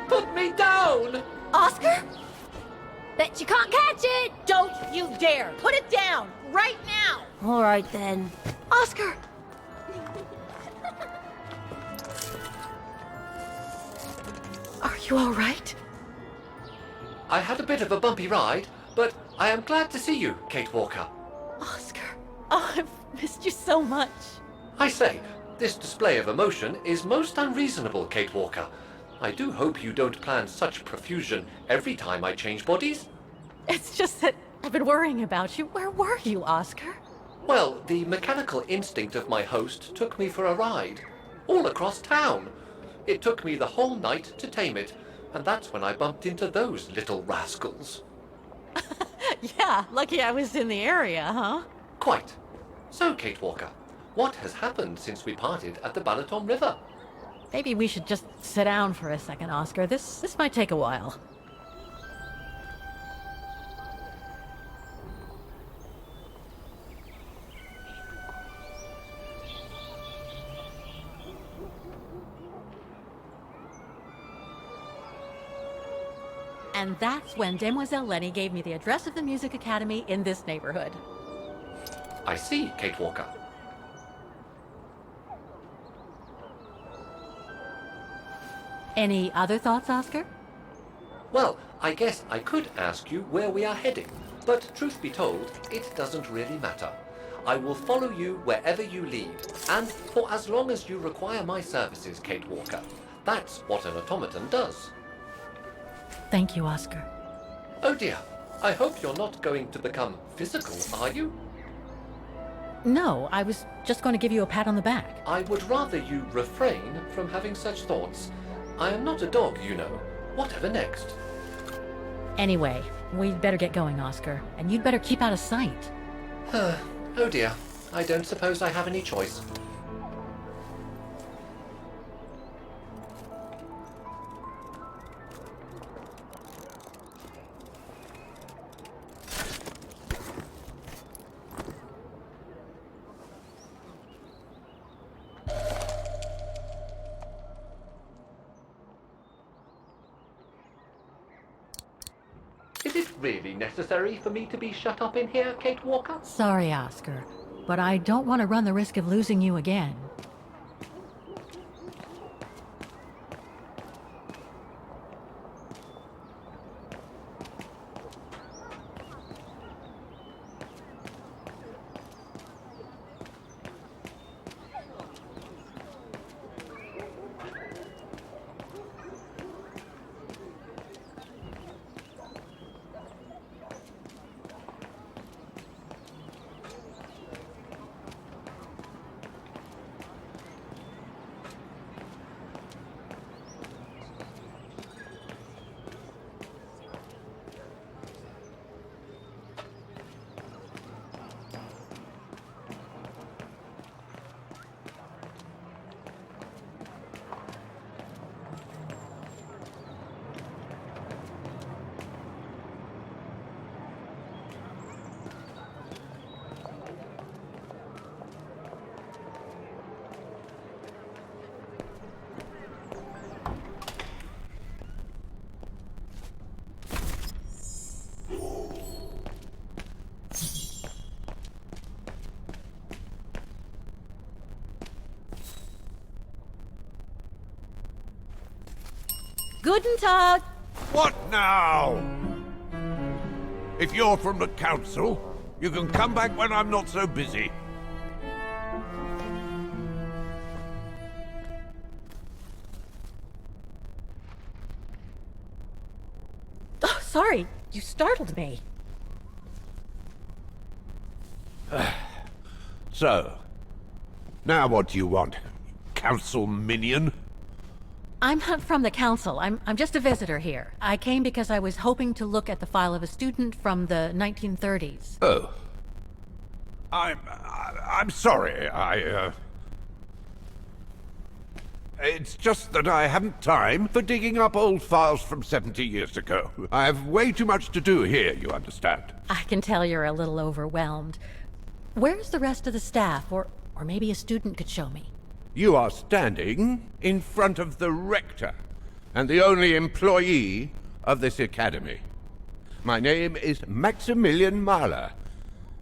Put me down! Oscar? Bet you can't catch it! Don't you dare! Put it down! Right now! All right then. Oscar! Are you all right? I had a bit of a bumpy ride, but I am glad to see you, Kate Walker. Oscar. Oh, I've missed you so much. I say, this display of emotion is most unreasonable, Kate Walker. I do hope you don't plan such profusion every time I change bodies. It's just that I've been worrying about you. Where were you, Oscar? Well, the mechanical instinct of my host took me for a ride, all across town. It took me the whole night to tame it, and that's when I bumped into those little rascals. Yeah, lucky I was in the area, huh? Quite. So, Kate Walker, what has happened since we parted at the Balaton River? Maybe we should just sit down for a second, Oscar. This might take a while. And that's when Demoiselle Lenny gave me the address of the Music Academy in this neighborhood. I see, Kate Walker. Any other thoughts, Oscar? Well, I guess I could ask you where we are heading, but truth be told, it doesn't really matter. I will follow you wherever you lead, and for as long as you require my services, Kate Walker. That's what an automaton does. Thank you, Oscar. Oh dear, I hope you're not going to become physical, are you? No, I was just going to give you a pat on the back. I would rather you refrain from having such thoughts. I am not a dog, you know. Whatever next? Anyway, we'd better get going, Oscar, and you'd better keep out of sight. Oh dear, I don't suppose I have any choice. Is it really necessary for me to be shut up in here, Kate Walker? Sorry, Oscar, but I don't want to run the risk of losing you again. Guten Tag! What now? If you're from the council, you can come back when I'm not so busy. Oh, sorry, you startled me. So, now what do you want, council minion? I'm not from the council. I'm just a visitor here. I came because I was hoping to look at the file of a student from the 1930s. Oh. I'm sorry, It's just that I haven't time for digging up old files from 70 years ago. I have way too much to do here, you understand. I can tell you're a little overwhelmed. Where's the rest of the staff? Or maybe a student could show me. You are standing in front of the rector and the only employee of this academy. My name is Maximilian Mahler,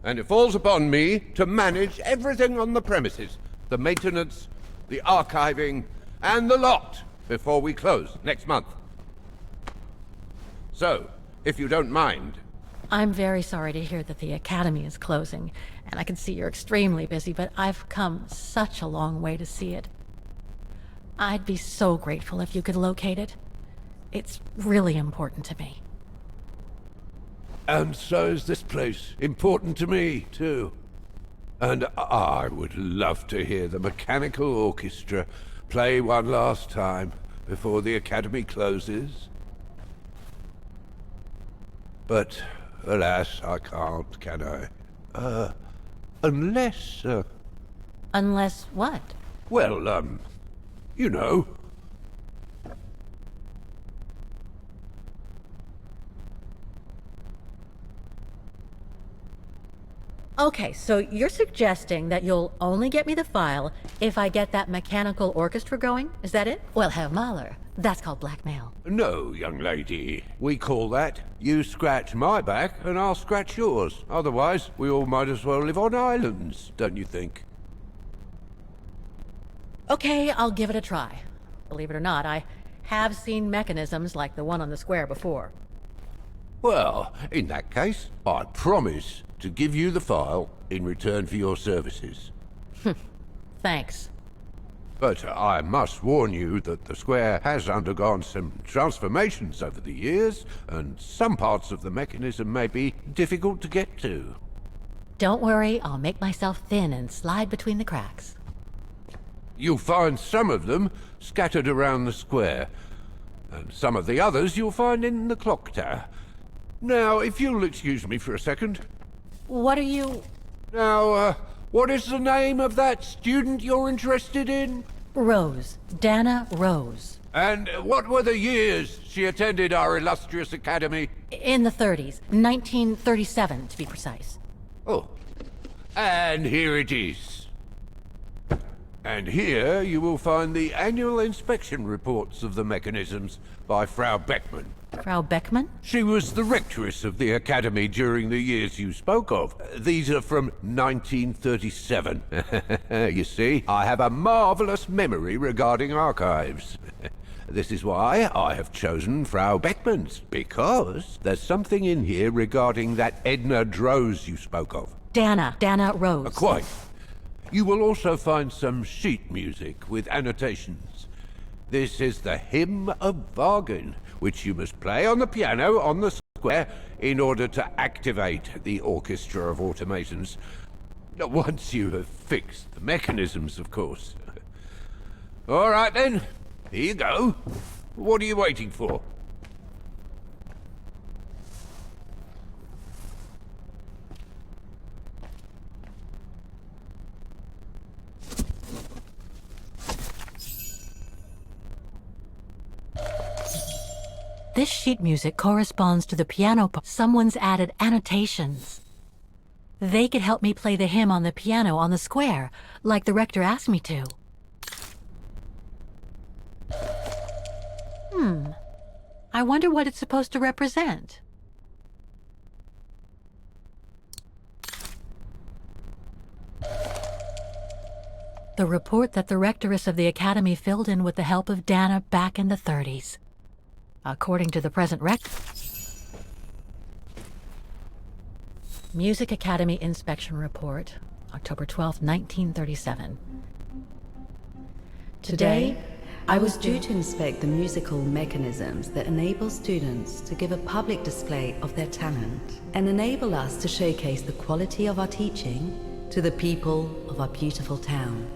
and it falls upon me to manage everything on the premises. The maintenance, the archiving, and the lot before we close next month. So, if you don't mind... I'm very sorry to hear that the academy is closing, and I can see you're extremely busy, but I've come such a long way to see it. I'd be so grateful if you could locate it. It's really important to me. And so is this place important to me, too. And I would love to hear the mechanical orchestra play one last time before the academy closes. But, alas, I can't, can I? Unless, Unless what? well, you know. Okay, so you're suggesting that you'll only get me the file if I get that mechanical orchestra going? Is that it? Well, Herr Mahler, that's called blackmail. No, young lady. We call that, you scratch my back and I'll scratch yours. Otherwise, we all might as well live on islands, don't you think? Okay, I'll give it a try. Believe it or not, I have seen mechanisms like the one on the square before. Well, in that case, I promise to give you the file in return for your services. Thanks. But I must warn you that the square has undergone some transformations over the years, and some parts of the mechanism may be difficult to get to. Don't worry, I'll make myself thin and slide between the cracks. You'll find some of them scattered around the square, and some of the others you'll find in the clock tower. Now, if you'll excuse me for a second. What are you... Now, what is the name of that student you're interested in? Roze. Dana Roze. And what were the years she attended our illustrious academy? In the 30s. 1937, to be precise. Oh, and here it is. And here you will find the annual inspection reports of the mechanisms by Frau Beckmann. Frau Beckmann? She was the rectoress of the academy during the years you spoke of. These are from 1937. You see, I have a marvelous memory regarding archives. This is why I have chosen Frau Beckmann's, because there's something in here regarding that Edna Droz you spoke of. Dana Roze. Quite. You will also find some sheet music with annotations. This is the Hymn of Bargain, which you must play on the piano on the square in order to activate the Orchestra of Automatons. Once you have fixed the mechanisms, of course. All right then, here you go. What are you waiting for? This sheet music corresponds to the piano part. Someone's added annotations. They could help me play the hymn on the piano on the square, like the rector asked me to. I wonder what it's supposed to represent. The report that the rectoress of the academy filled in with the help of Dana back in the 30s. According to the present record. Music Academy Inspection Report, October 12, 1937. Today, I was due to inspect the musical mechanisms that enable students to give a public display of their talent and enable us to showcase the quality of our teaching to the people of our beautiful town.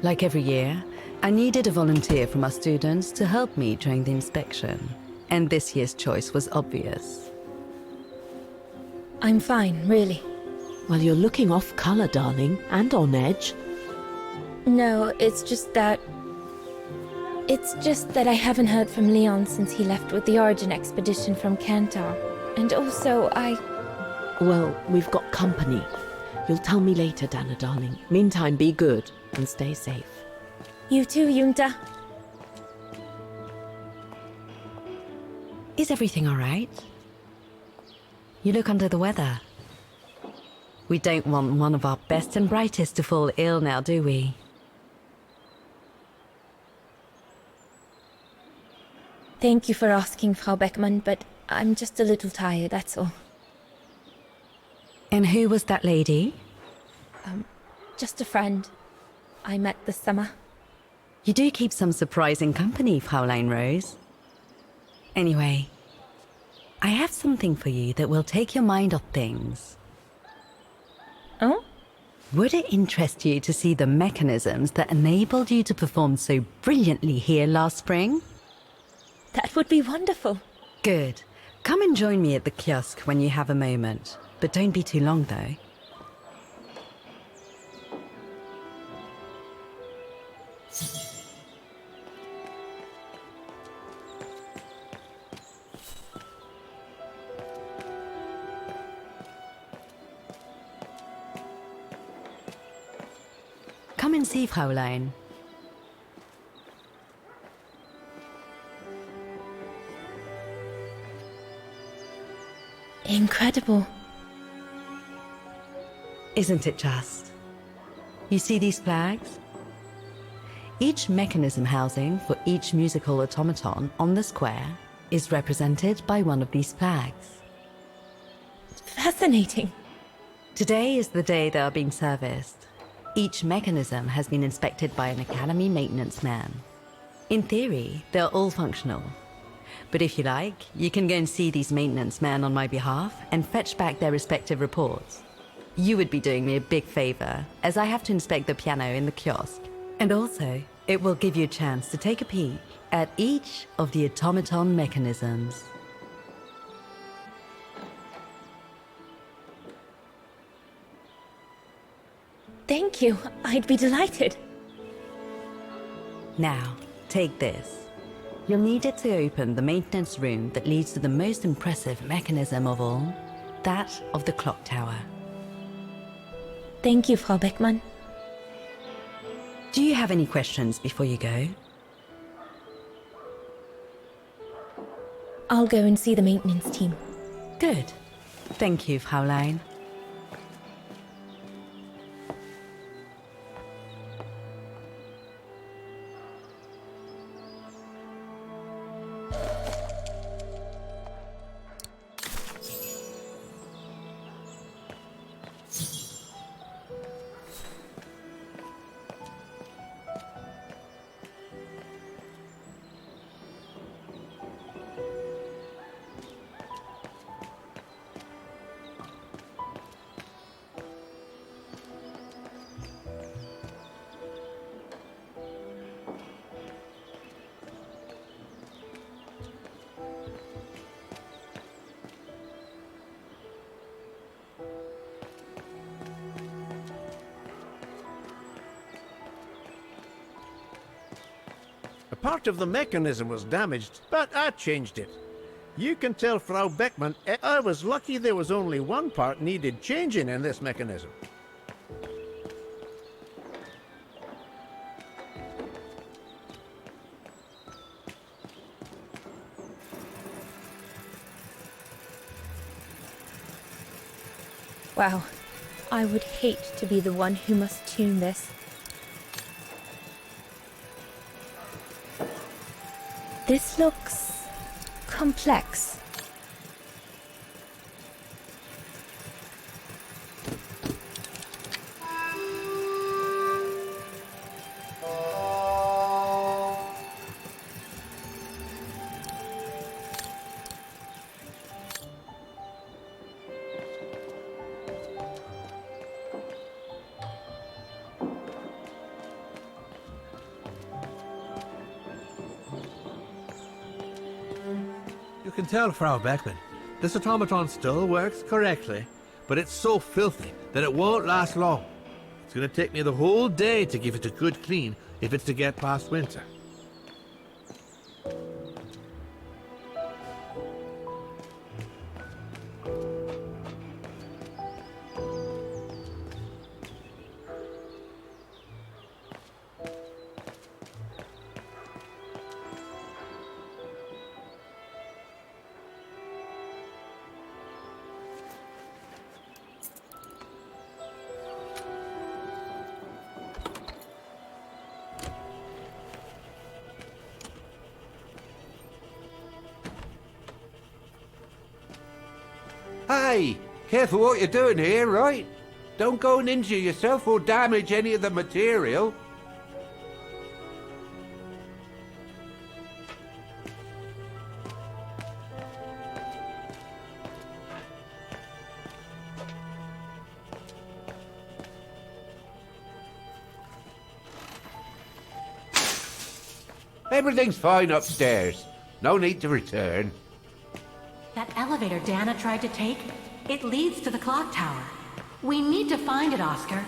Like every year, I needed a volunteer from our students to help me during the inspection. And this year's choice was obvious. I'm fine, really. Well, you're looking off colour, darling, and on edge. No, it's just that I haven't heard from Leon since he left with the Origin expedition from Kantar. And also, Well, we've got company. You'll tell me later, Dana, darling. Meantime, be good and stay safe. You too, Yunta. Is everything all right? You look under the weather. We don't want one of our best and brightest to fall ill now, do we? Thank you for asking, Frau Beckmann, but I'm just a little tired, that's all. And who was that lady? Just a friend I met this summer. You do keep some surprising company, Fraulein Rose. Anyway, I have something for you that will take your mind off things. Oh? Would it interest you to see the mechanisms that enabled you to perform so brilliantly here last spring? That would be wonderful. Good. Come and join me at the kiosk when you have a moment. But don't be too long, though. Come and see, Fraulein. Incredible. Isn't it just? You see these flags? Each mechanism housing for each musical automaton on the square is represented by one of these flags. Fascinating. Today is the day they are being serviced. Each mechanism has been inspected by an Academy maintenance man. In theory, they're all functional. But if you like, you can go and see these maintenance men on my behalf and fetch back their respective reports. You would be doing me a big favor, as I have to inspect the piano in the kiosk. And also, it will give you a chance to take a peek at each of the automaton mechanisms. Thank you. I'd be delighted. Now, take this. You'll need it to open the maintenance room that leads to the most impressive mechanism of all, that of the clock tower. Thank you, Frau Beckmann. Do you have any questions before you go? I'll go and see the maintenance team. Good. Thank you, Fraulein. A part of the mechanism was damaged, but I changed it. You can tell Frau Beckmann I was lucky there was only one part needed changing in this mechanism. Wow. I would hate to be the one who must tune this. This looks complex. You can tell, Frau Beckman, this automaton still works correctly, but it's so filthy that it won't last long. It's going to take me the whole day to give it a good clean if it's to get past winter. Hey, careful what you're doing here, right? Don't go and injure yourself or damage any of the material. Everything's fine upstairs. No need to return. That elevator Dana tried to take, it leads to the clock tower. We need to find it, Oscar.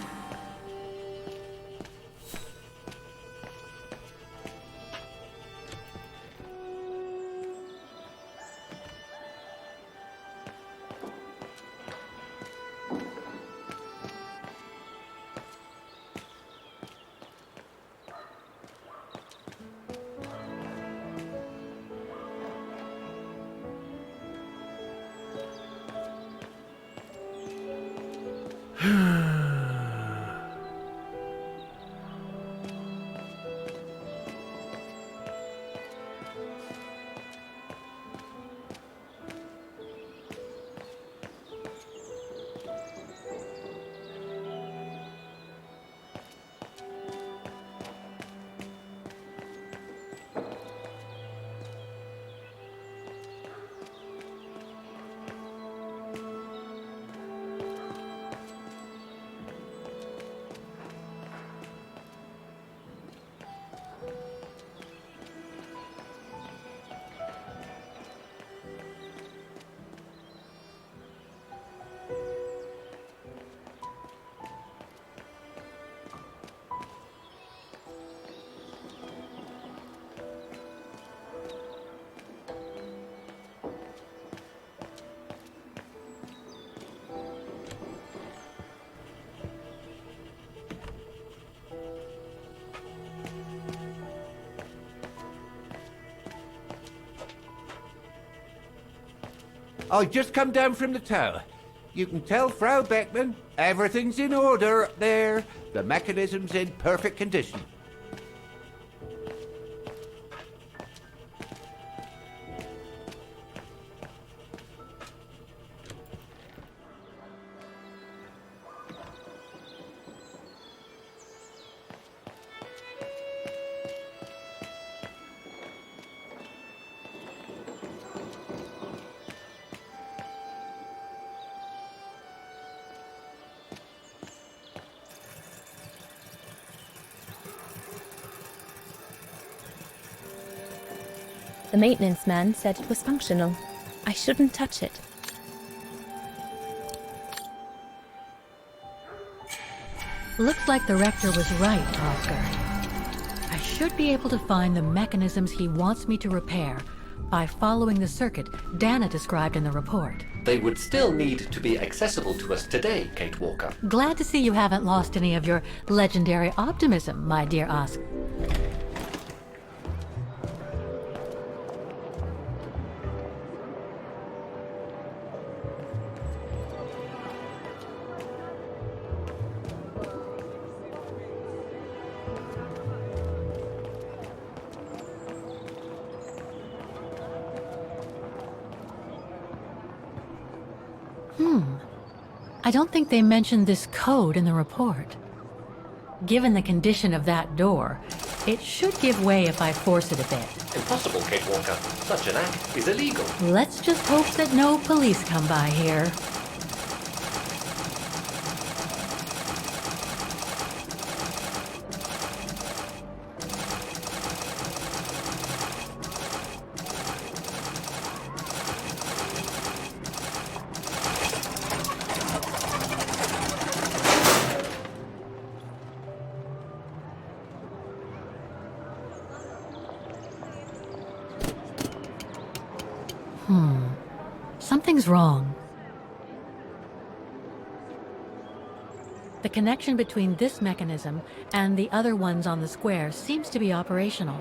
I just come down from the tower. You can tell Frau Beckman everything's in order up there. The mechanism's in perfect condition. The maintenance man said it was functional. I shouldn't touch it. Looks like the rector was right, Oscar. I should be able to find the mechanisms he wants me to repair by following the circuit Dana described in the report. They would still need to be accessible to us today, Kate Walker. Glad to see you haven't lost any of your legendary optimism, my dear Oscar. I don't think they mentioned this code in the report. Given the condition of that door, it should give way if I force it a bit. Impossible, Kate Walker. Such an act is illegal. Let's just hope that no police come by here. Something's wrong. The connection between this mechanism and the other ones on the square seems to be operational.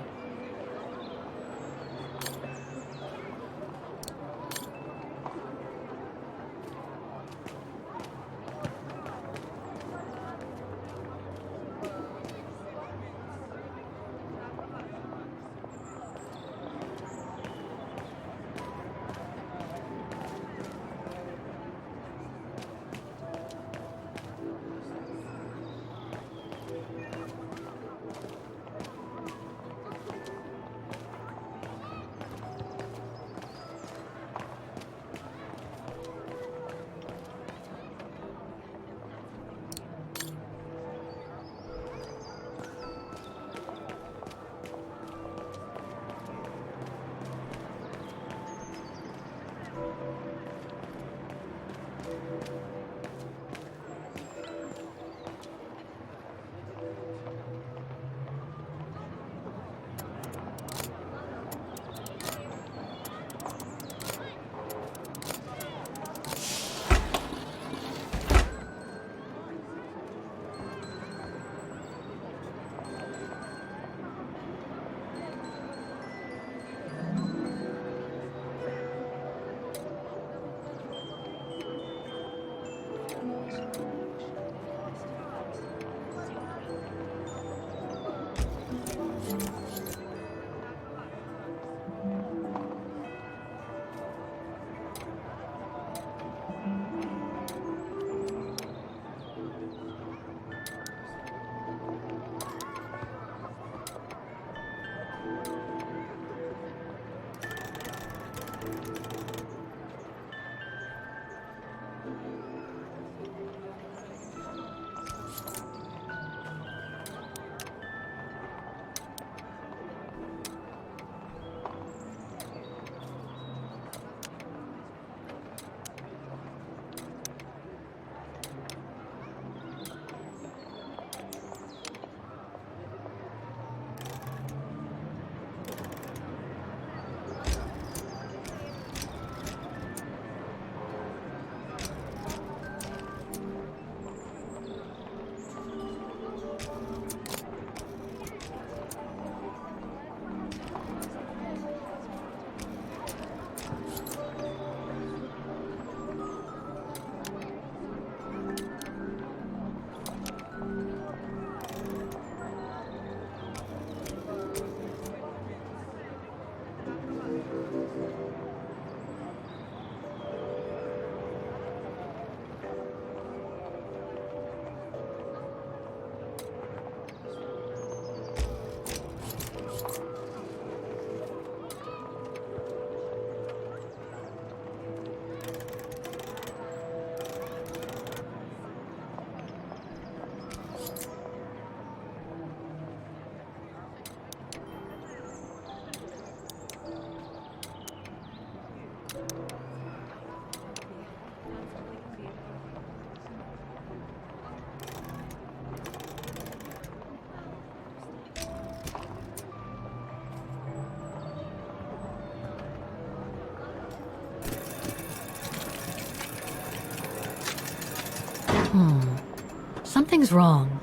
Something's wrong.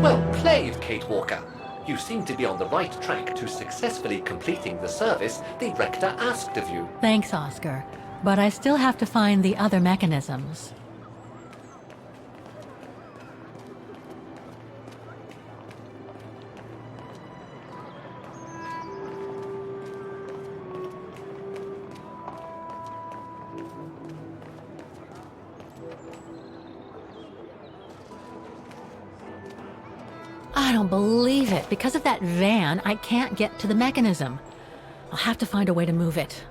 Well played, Kate Walker. You seem to be on the right track to successfully completing the service the rector asked of you. Thanks, Oscar. But I still have to find the other mechanisms. I don't believe it. Because of that van, I can't get to the mechanism. I'll have to find a way to move it.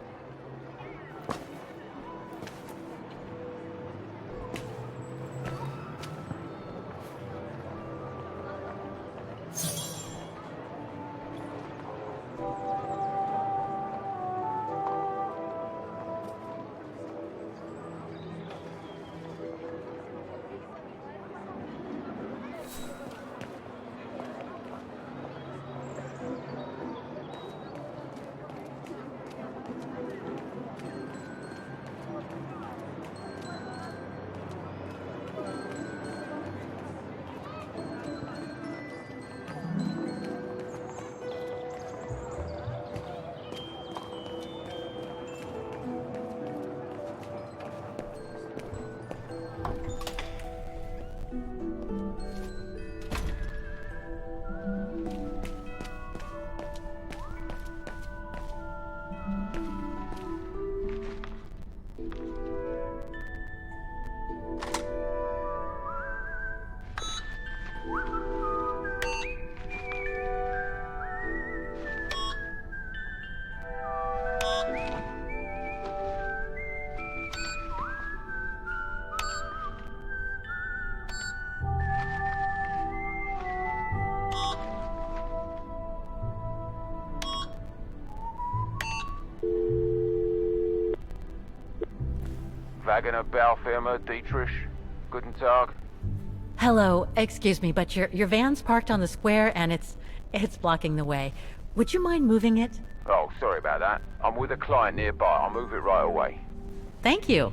Wagner Baufirma, Dietrich. Guten Tag. Hello, excuse me, but your van's parked on the square and it's blocking the way. Would you mind moving it? Oh, sorry about that. I'm with a client nearby. I'll move it right away. Thank you.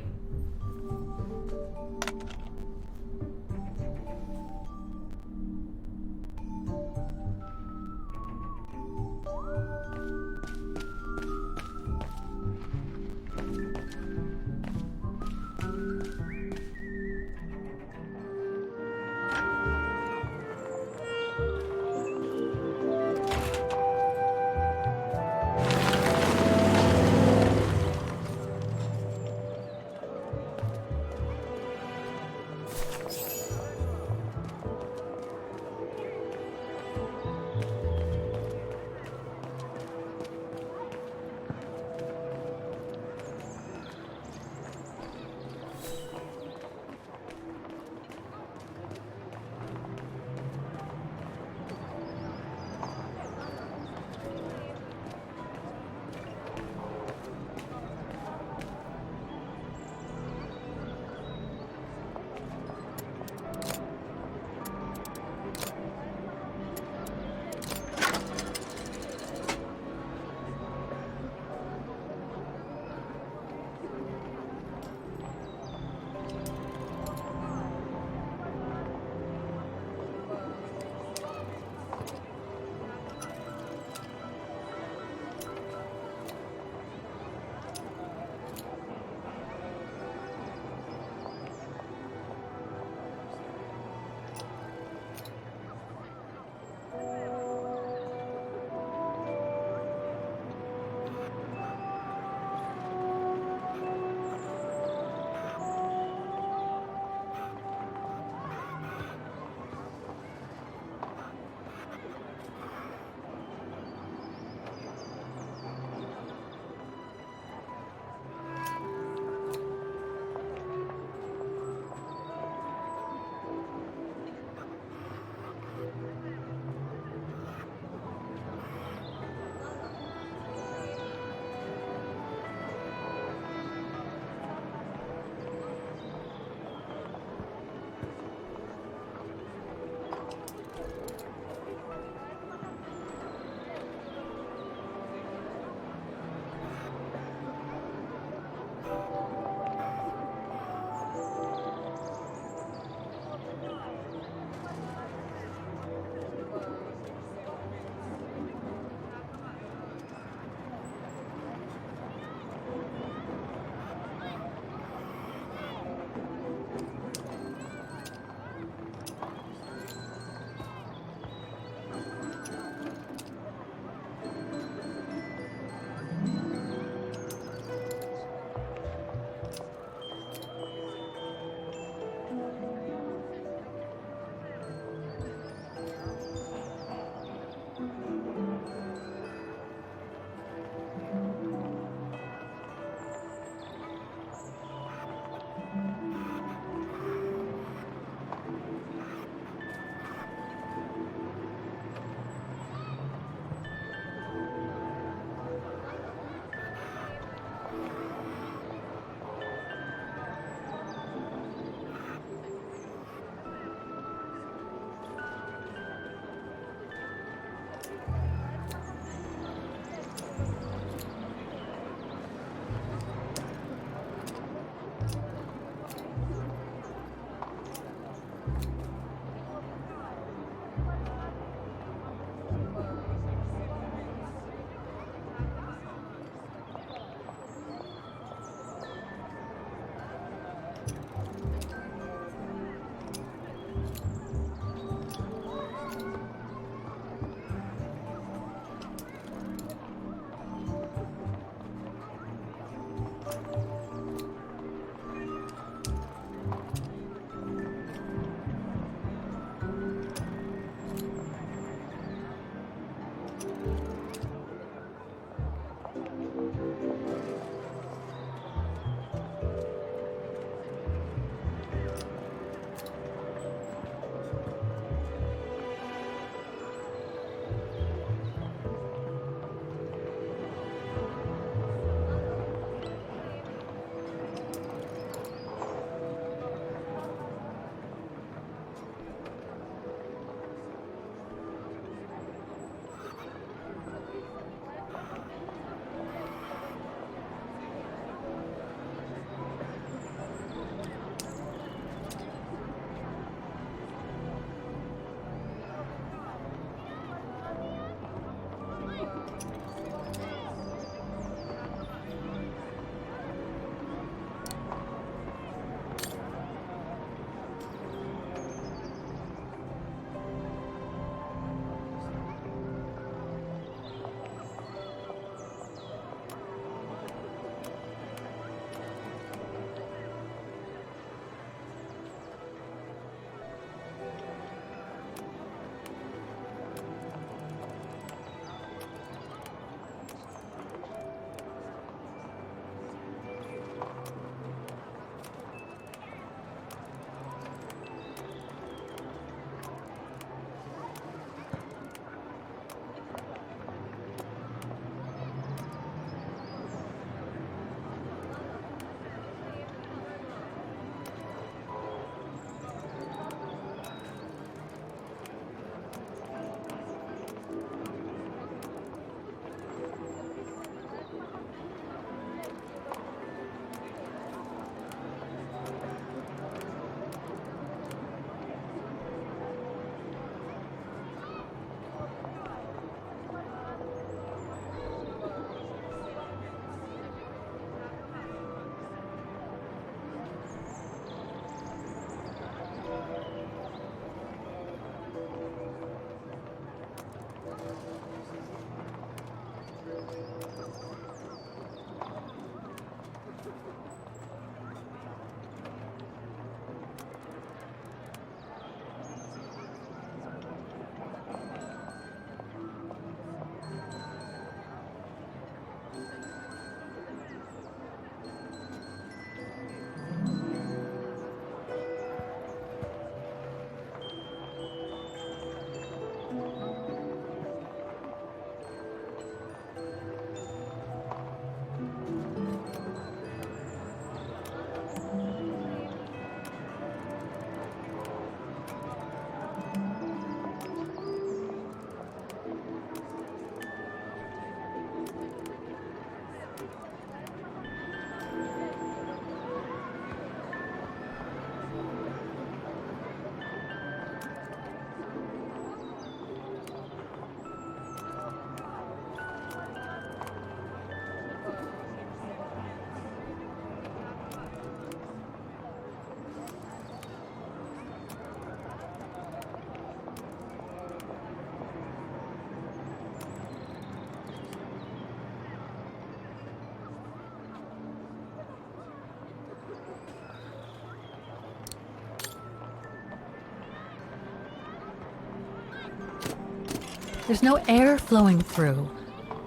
There's no air flowing through.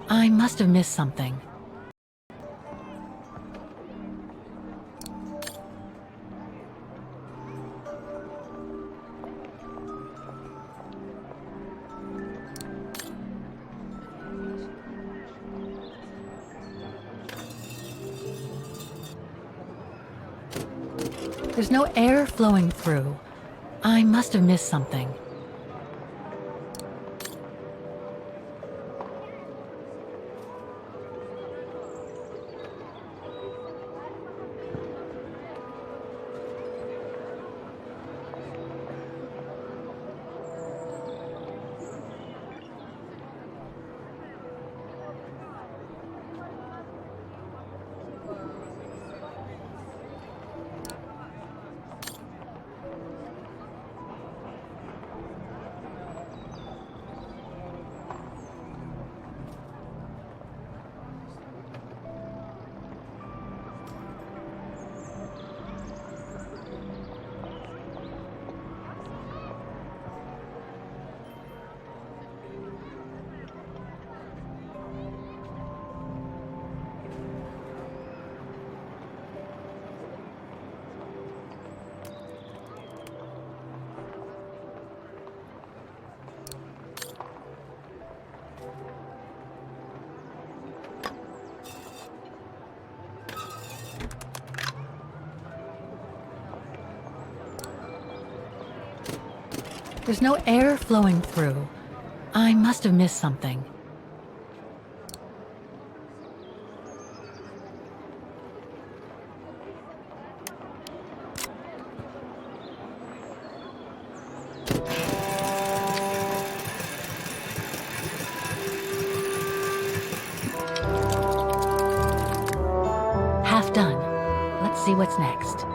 I must have missed something. There's no air flowing through. I must have missed something. There's no air flowing through. I must have missed something. Half done. Let's see what's next.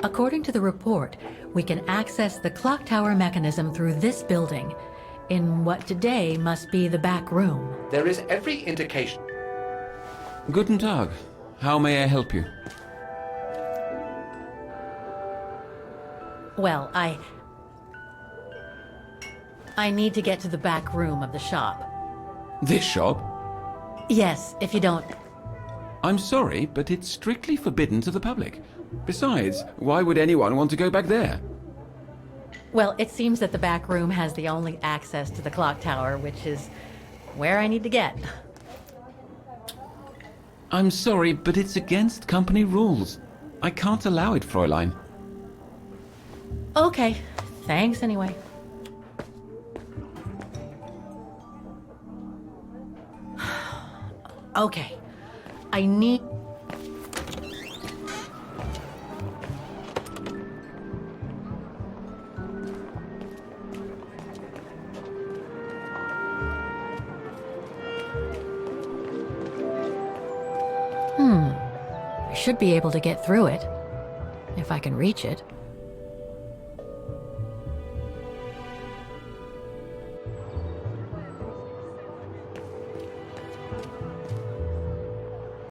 According to the report, we can access the clock tower mechanism through this building, in what today must be the back room. There is every indication. Guten Tag. How may I help you? Well, I need to get to the back room of the shop. This shop? Yes, if you don't... I'm sorry, but it's strictly forbidden to the public. Besides, why would anyone want to go back there? Well, it seems that the back room has the only access to the clock tower, which is where I need to get. I'm sorry, but it's against company rules. I can't allow it, Fräulein. Okay, thanks anyway. Okay, I need... I should be able to get through it, if I can reach it.